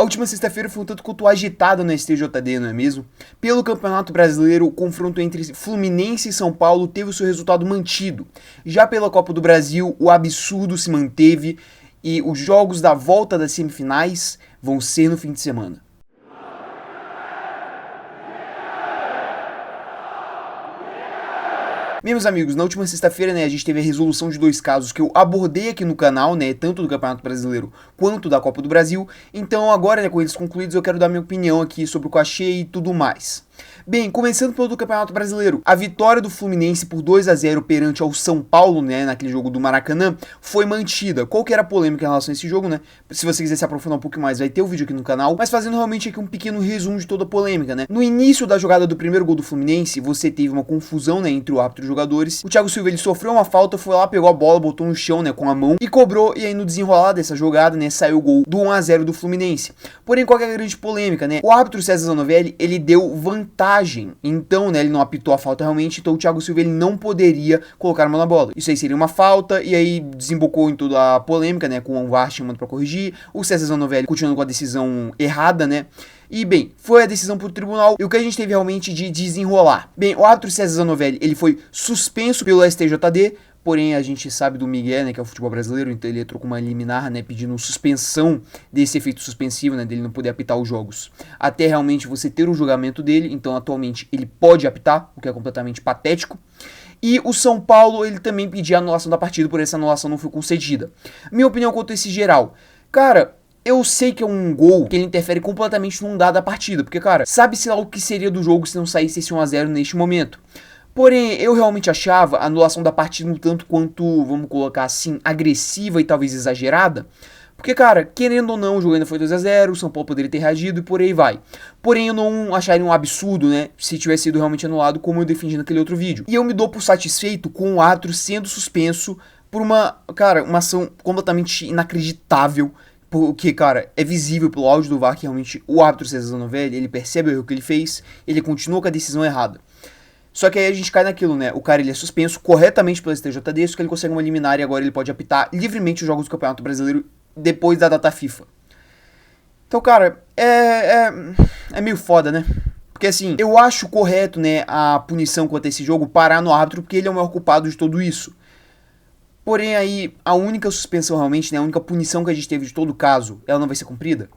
A última sexta-feira foi um tanto quanto agitada no STJD, não é mesmo? Pelo Campeonato Brasileiro, o confronto entre Fluminense e São Paulo teve o seu resultado mantido. Já pela Copa do Brasil, o absurdo se manteve e os jogos da volta das semifinais vão ser no fim de semana. Meus amigos, na última sexta-feira, a gente teve a resolução de 2 casos que eu abordei aqui no canal, tanto do Campeonato Brasileiro quanto da Copa do Brasil. Então agora, com eles concluídos, eu quero dar minha opinião aqui sobre o que eu achei e tudo mais. Bem, começando pelo do Campeonato Brasileiro, a vitória do Fluminense por 2-0 perante ao São Paulo, naquele jogo do Maracanã, foi mantida. Qual que era a polêmica em relação a esse jogo, Se você quiser se aprofundar um pouco mais, vai ter o vídeo aqui no canal, mas fazendo realmente aqui um pequeno resumo de toda a polêmica, No início da jogada do primeiro gol do Fluminense, você teve uma confusão, entre o árbitro e os jogadores. O Thiago Silva, ele sofreu uma falta, foi lá, pegou a bola, botou no chão, com a mão e cobrou, e aí no desenrolar dessa jogada, saiu o gol do 1-0 do Fluminense. Porém, qual que é a grande polêmica, O árbitro César Zanovelli, ele deu vantagem. Então, ele não apitou a falta realmente, então o Thiago Silva, ele não poderia colocar a mão na bola. Isso aí seria uma falta, e aí desembocou em toda a polêmica, com o VAR chamando pra corrigir, o César Zanovelli continuando com a decisão errada, E bem, foi a decisão pro tribunal, e o que a gente teve realmente de desenrolar? Bem, o árbitro César Zanovelli, ele foi suspenso pelo STJD, porém a gente sabe do Miguel, que é o futebol brasileiro, então ele entrou com uma liminar, pedindo suspensão desse efeito suspensivo, dele não poder apitar os jogos. Até realmente você ter o julgamento dele, então atualmente ele pode apitar, o que é completamente patético. E o São Paulo, ele também pedia a anulação da partida, por essa anulação não foi concedida. Minha opinião quanto a esse geral, cara, eu sei que é um gol que ele interfere completamente num dado da partida, porque, cara, sabe-se lá o que seria do jogo se não saísse esse 1-0 neste momento. Porém, eu realmente achava a anulação da partida um tanto quanto, vamos colocar assim, agressiva e talvez exagerada. Porque, cara, querendo ou não, o jogo ainda foi 2-0, o São Paulo poderia ter reagido e por aí vai. Porém, eu não acharia um absurdo, se tivesse sido realmente anulado, como eu defendi naquele outro vídeo. E eu me dou por satisfeito com o árbitro sendo suspenso por uma ação completamente inacreditável. Porque, cara, é visível pelo áudio do VAR que realmente o árbitro César Zanovelli, ele percebe o erro que ele fez, ele continua com a decisão errada. Só que aí a gente cai naquilo, O cara, ele é suspenso corretamente pelo STJD, só que ele consegue uma liminar e agora ele pode apitar livremente os jogos do Campeonato Brasileiro depois da data FIFA. Então, cara, é meio foda, Porque assim, eu acho correto, a punição quanto a esse jogo parar no árbitro, porque ele é o maior culpado de tudo isso. Porém, aí, a única suspensão realmente, a única punição que a gente teve de todo o caso, ela não vai ser cumprida?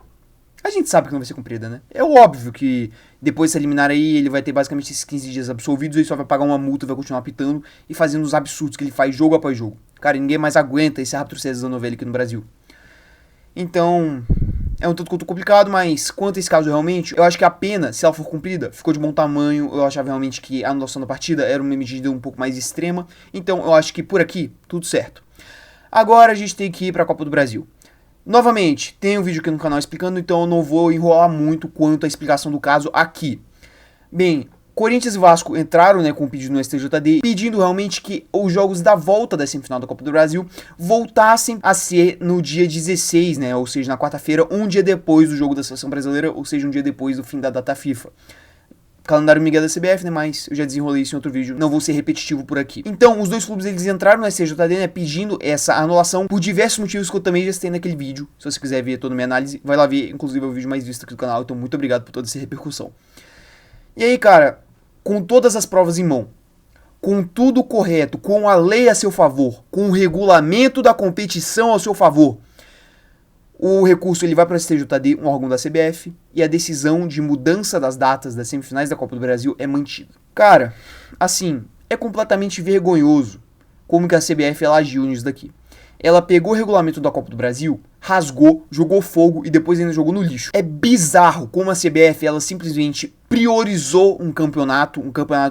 A gente sabe que não vai ser cumprida, É óbvio que depois de se eliminar aí, ele vai ter basicamente esses 15 dias absolvidos, ele só vai pagar uma multa, vai continuar apitando e fazendo os absurdos que ele faz jogo após jogo. Cara, ninguém mais aguenta esse árbitro César Zanovelli aqui no Brasil. Então, é um tanto quanto complicado, mas quanto a esse caso realmente, eu acho que a pena, se ela for cumprida, ficou de bom tamanho. Eu achava realmente que a anulação da partida era uma medida um pouco mais extrema. Então, eu acho que por aqui, tudo certo. Agora a gente tem que ir para a Copa do Brasil. Novamente, tem um vídeo aqui no canal explicando, então eu não vou enrolar muito quanto à explicação do caso aqui. Bem, Corinthians e Vasco entraram com o pedido no STJD, pedindo realmente que os jogos da volta da semifinal da Copa do Brasil voltassem a ser no dia 16, ou seja, na quarta-feira, um dia depois do jogo da Seleção Brasileira, ou seja, um dia depois do fim da data FIFA. Calendário Miguel da CBF, mas eu já desenrolei isso em outro vídeo, não vou ser repetitivo por aqui. Então, os dois clubes, eles entraram no STJD, pedindo essa anulação por diversos motivos que eu também já citei naquele vídeo. Se você quiser ver toda a minha análise, vai lá ver, inclusive é o vídeo mais visto aqui do canal, então muito obrigado por toda essa repercussão. E aí, cara, com todas as provas em mão, com tudo correto, com a lei a seu favor, com o regulamento da competição ao seu favor, o recurso ele vai para o STJD, um órgão da CBF, e a decisão de mudança das datas das semifinais da Copa do Brasil é mantida. Cara, assim, é completamente vergonhoso como que a CBF ela agiu nisso daqui. Ela pegou o regulamento da Copa do Brasil, rasgou, jogou fogo e depois ainda jogou no lixo. É bizarro como a CBF ela simplesmente priorizou um campeonato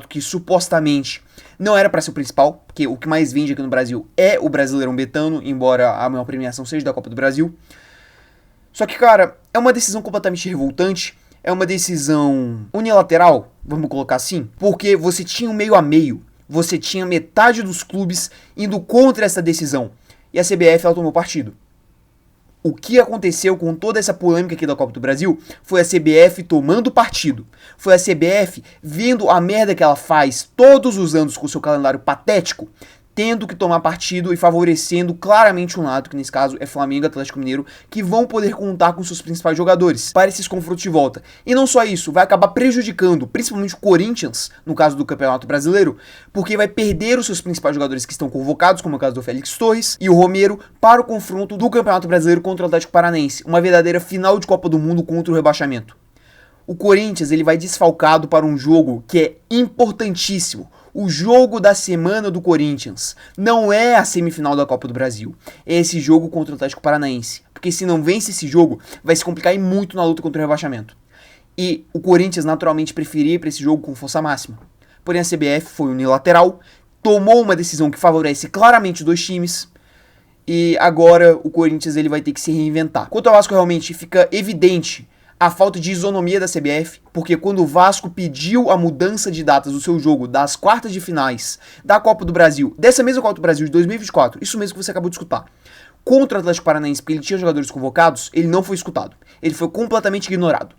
que supostamente não era para ser o principal, porque o que mais vende aqui no Brasil é o Brasileirão Betano, embora a maior premiação seja da Copa do Brasil. Só que, cara, é uma decisão completamente revoltante, é uma decisão unilateral, vamos colocar assim, porque você tinha um meio a meio, você tinha metade dos clubes indo contra essa decisão, e a CBF ela tomou partido. O que aconteceu com toda essa polêmica aqui da Copa do Brasil foi a CBF tomando partido, foi a CBF vendo a merda que ela faz todos os anos com seu calendário patético, tendo que tomar partido e favorecendo claramente um lado, que nesse caso é Flamengo e Atlético Mineiro, que vão poder contar com seus principais jogadores para esses confrontos de volta. E não só isso, vai acabar prejudicando principalmente o Corinthians, no caso do Campeonato Brasileiro, porque vai perder os seus principais jogadores que estão convocados, como é o caso do Félix Torres e o Romero, para o confronto do Campeonato Brasileiro contra o Atlético Paranaense, uma verdadeira final de Copa do Mundo contra o rebaixamento. O Corinthians ele vai desfalcado para um jogo que é importantíssimo. O jogo da semana do Corinthians não é a semifinal da Copa do Brasil, é esse jogo contra o Atlético Paranaense. Porque se não vence esse jogo, vai se complicar muito na luta contra o rebaixamento. E o Corinthians naturalmente preferia para esse jogo com força máxima. Porém a CBF foi unilateral, tomou uma decisão que favorece claramente os dois times. E agora o Corinthians ele vai ter que se reinventar. Quanto ao Vasco, realmente fica evidente a falta de isonomia da CBF, porque quando o Vasco pediu a mudança de datas do seu jogo das quartas de finais da Copa do Brasil, dessa mesma Copa do Brasil de 2024, isso mesmo que você acabou de escutar, contra o Atlético Paranaense, porque ele tinha jogadores convocados, ele não foi escutado. Ele foi completamente ignorado.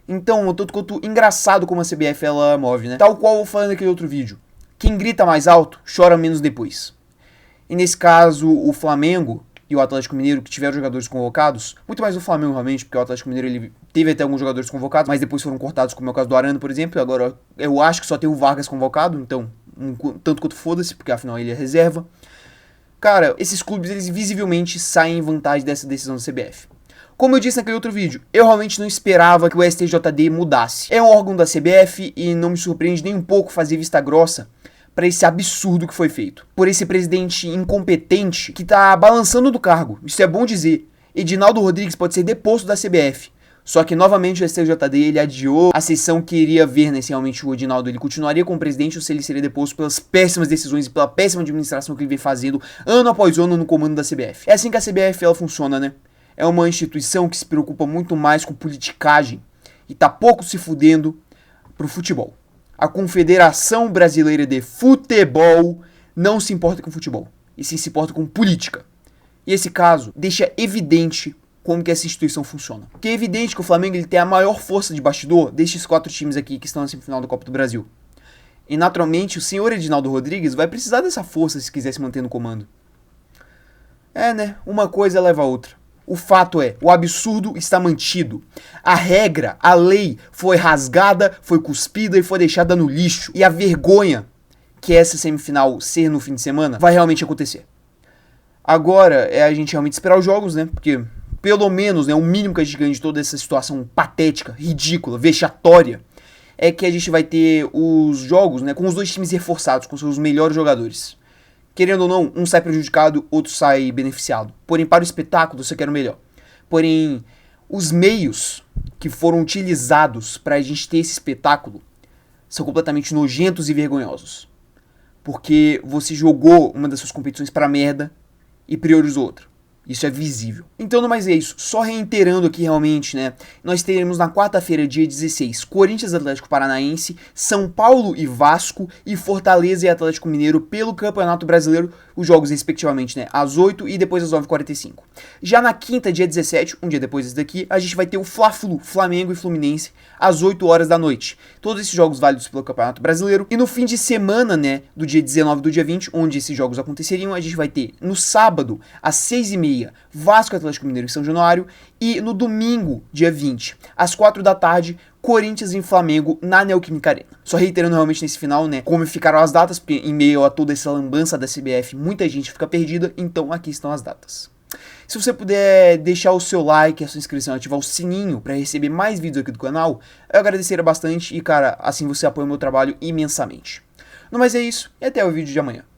Então, tanto quanto engraçado como a CBF ela move, né? Tal qual eu falei naquele outro vídeo. Quem grita mais alto, chora menos depois. E nesse caso, o Flamengo e o Atlético Mineiro, que tiveram jogadores convocados, muito mais o Flamengo realmente, porque o Atlético Mineiro ele teve até alguns jogadores convocados, mas depois foram cortados, como é o caso do Arana, por exemplo. Agora eu acho que só tem o Vargas convocado, então tanto quanto foda-se, porque afinal ele é reserva. Cara, esses clubes eles visivelmente saem em vantagem dessa decisão da CBF. Como eu disse naquele outro vídeo, eu realmente não esperava que o STJD mudasse. É um órgão da CBF e não me surpreende nem um pouco fazer vista grossa para esse absurdo que foi feito. Por esse presidente incompetente que tá balançando do cargo. Isso é bom dizer. Edinaldo Rodrigues pode ser deposto da CBF. Só que novamente o STJD ele adiou a sessão que iria ver, né, se realmente o Edinaldo ele continuaria como presidente ou se ele seria deposto pelas péssimas decisões e pela péssima administração que ele vem fazendo ano após ano no comando da CBF. É assim que a CBF ela funciona, né? É uma instituição que se preocupa muito mais com politicagem e tá pouco se fudendo pro futebol. A Confederação Brasileira de Futebol não se importa com futebol, e sim se importa com política. E esse caso deixa evidente como que essa instituição funciona. Porque é evidente que o Flamengo ele tem a maior força de bastidor destes 4 times aqui que estão na semifinal da Copa do Brasil. E naturalmente o senhor Edinaldo Rodrigues vai precisar dessa força se quiser se manter no comando. É, né? Uma coisa leva a outra. O fato é, o absurdo está mantido. A regra, a lei foi rasgada, foi cuspida e foi deixada no lixo. E a vergonha que essa semifinal ser no fim de semana vai realmente acontecer. Agora é a gente realmente esperar os jogos, né? Porque pelo menos, né, o mínimo que a gente ganha de toda essa situação patética, ridícula, vexatória, é que a gente vai ter os jogos, né, com os dois times reforçados, com seus melhores jogadores. Querendo ou não, um sai prejudicado, outro sai beneficiado. Porém, para o espetáculo, você quer o melhor. Porém, os meios que foram utilizados para a gente ter esse espetáculo são completamente nojentos e vergonhosos. Porque você jogou uma das suas competições para merda e priorizou outra. Isso é visível. Então, não mais é isso. Só reiterando aqui realmente, né? Nós teremos na quarta-feira, dia 16, Corinthians e Atlético Paranaense, São Paulo e Vasco e Fortaleza e Atlético Mineiro pelo Campeonato Brasileiro, os jogos respectivamente, né? Às 8 e depois às 9h45. Já na quinta, dia 17, um dia depois desse daqui, a gente vai ter o Fla-Flu, Flamengo e Fluminense, às 8 horas da noite. Todos esses jogos válidos pelo Campeonato Brasileiro. E no fim de semana, né? Do dia 19 do dia 20, onde esses jogos aconteceriam, a gente vai ter no sábado, às 6h30, Vasco, Atlético Mineiro e São Januário, e no domingo, dia 20, às 4 da tarde, Corinthians e Flamengo na Neoquímica Arena. Só reiterando realmente nesse final, né, como ficaram as datas, porque em meio a toda essa lambança da CBF, muita gente fica perdida, então aqui estão as datas. Se você puder deixar o seu like, a sua inscrição, ativar o sininho para receber mais vídeos aqui do canal, eu agradeceria bastante e, cara, assim você apoia o meu trabalho imensamente. No mais é isso, e até o vídeo de amanhã.